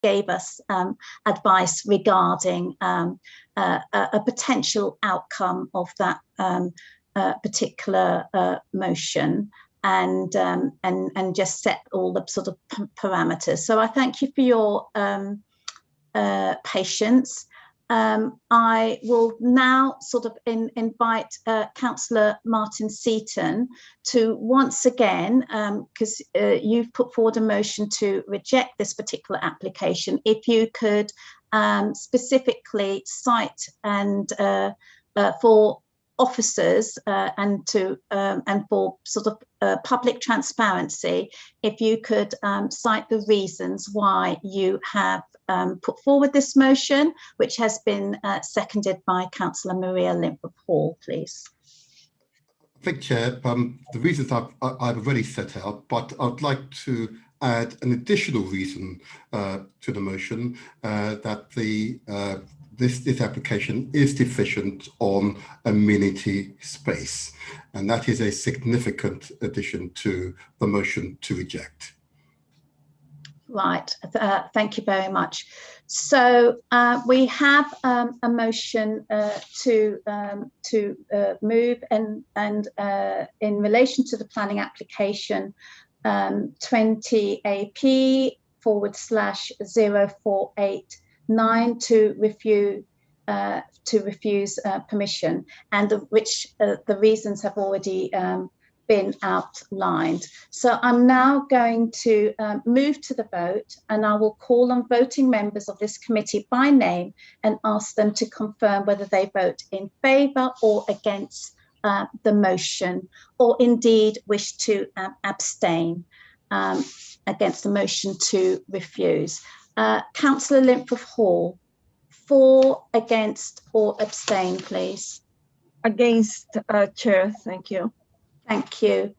gave us advice regarding a potential outcome of that particular motion, and just set all the sort of parameters. So I thank you for your patience. I will now sort of invite Councillor Martin Seaton to once again, because you've put forward a motion to reject this particular application, if you could specifically cite and for officers and for sort of public transparency, if you could cite the reasons why you have put forward this motion, which has been seconded by Councillor Maria Linfoth-Hall, please. I think, Chair, the reasons I've already set out, but I'd like to add an additional reason to the motion, that this application is deficient on amenity space, and that is a significant addition to the motion to reject. Right, thank you very much. So we have a motion to move and in relation to the planning application 20 AP /0489 to refuse permission, and of which the reasons have already been outlined. So I'm now going to move to the vote, and I will call on voting members of this committee by name and ask them to confirm whether they vote in favour or against the motion, or indeed wish to abstain against the motion to refuse. Councillor Linfoth-Hall, for, against or abstain, please. Against, Chair, thank you. Thank you.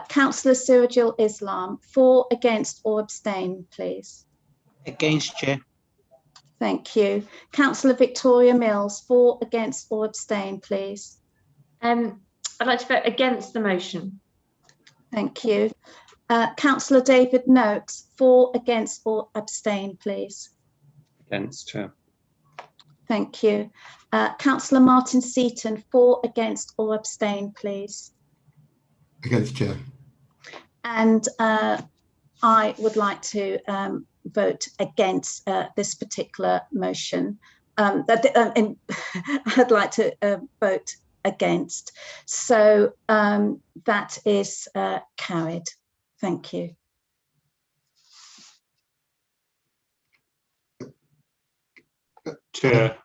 Councillor Sirajul Islam, for, against or abstain, please. Against, Chair. Thank you. Councillor Victoria Mills, for, against or abstain, please. I'd like to vote against the motion. Thank you. Councillor David Noakes, for, against or abstain, please. Against, Chair. Thank you. Councillor Martin Seaton, for, against or abstain, please. Against, Chair. And I would like to vote against this particular motion. I'd like to vote against. So that is carried. Thank you. Chair,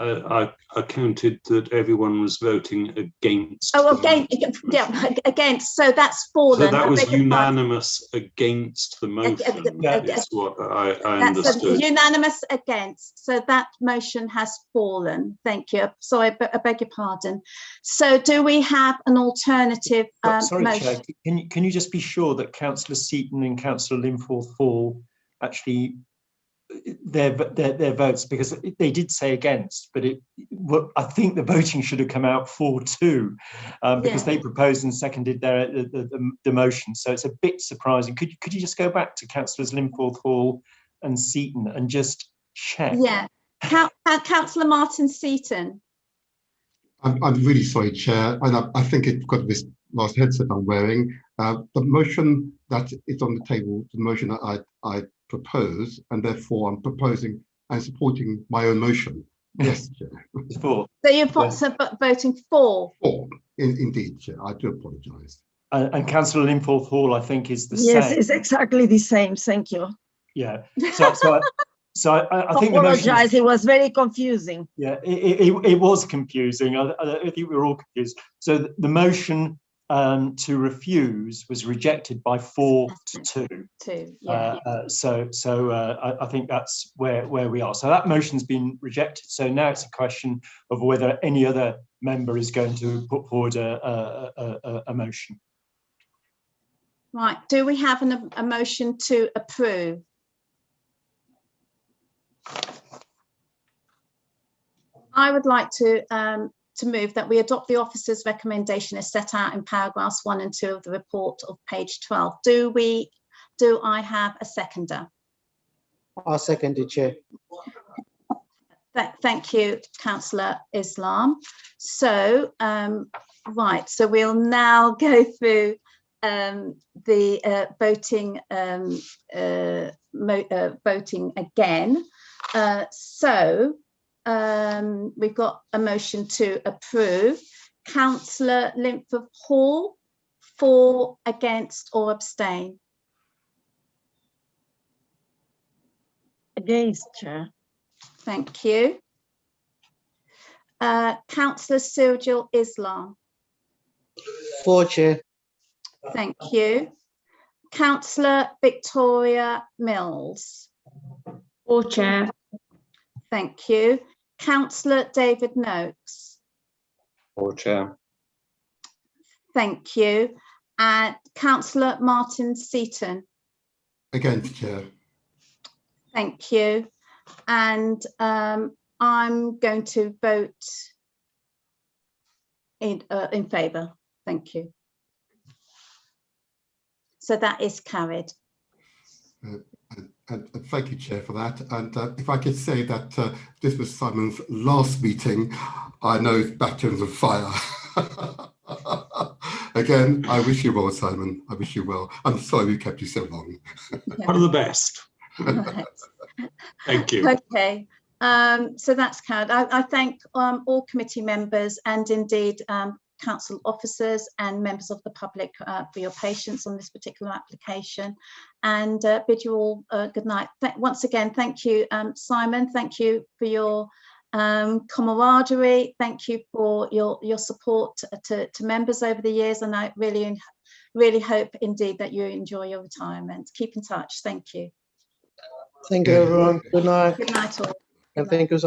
I counted that everyone was voting against. Oh, against, yeah, against. So that's fallen. So that was unanimous against the motion. That's what I understood. Unanimous against. So that motion has fallen. Thank you. Sorry, I beg your pardon. So do we have an alternative sorry, motion? Chair, can you just be sure that Councillor Seaton and Councillor Linfoth-Hall actually their votes, because they did say against, but I think the voting should have come out 4-2 because they proposed and seconded the motion. So it's a bit surprising. Could you just go back to Councillors Linfoth-Hall and Seaton and just check? Yeah, Councillor Martin Seaton. I'm really sorry, Chair, and I think it's got this last headset I'm wearing. The motion that is on the table, the motion that I propose, and therefore I'm proposing and supporting my own motion. Yes, Chair. For. So you're voting for? For, indeed, Chair. I do apologise. And Councillor Linfoth-Hall, I think, is the same. Yes, it's exactly the same. Thank you. Yeah. So I think apologize. It was very confusing. Yeah, it was confusing. I think we were all confused. So the motion to refuse was rejected by 4-2. I think that's where we are. So that motion's been rejected. So now it's a question of whether any other member is going to put forward a motion. Right. Do we have a motion to approve? I would like to move that we adopt the officer's recommendation as set out in paragraphs 1 and 2 of the report of page 12. Do we do I have a seconder? I'll second it, Chair. Thank you, Councillor Islam. So, right, so we'll now go through the voting voting again. We've got a motion to approve. Councillor Linford Hall, for, against or abstain? Against, Chair. Thank you. Councillor Sirjul Islam. For, Chair. Thank you. Councillor Victoria Mills. For, Chair. Thank you. Councillor David Noakes. For, Chair. Thank you. And Councillor Martin Seaton. Against, Chair. Thank you. And I'm going to vote in favour. Thank you. So that is carried. And thank you, Chair, for that. And if I could say that this was Simon's last meeting, I know his baptism of fire. Again, I wish you well, Simon. I wish you well. I'm sorry we kept you so long. Yeah. One of the best. Right. Thank you. Okay. So that's carried. I thank all committee members and indeed council officers and members of the public for your patience on this particular application, and bid you all good night. Once again, thank you, Simon. Thank you for your camaraderie. Thank you for your support to members over the years, and I really hope indeed that you enjoy your retirement. Keep in touch. Thank you. Thank you, everyone. Good night. Good night all. And thank you, Simon.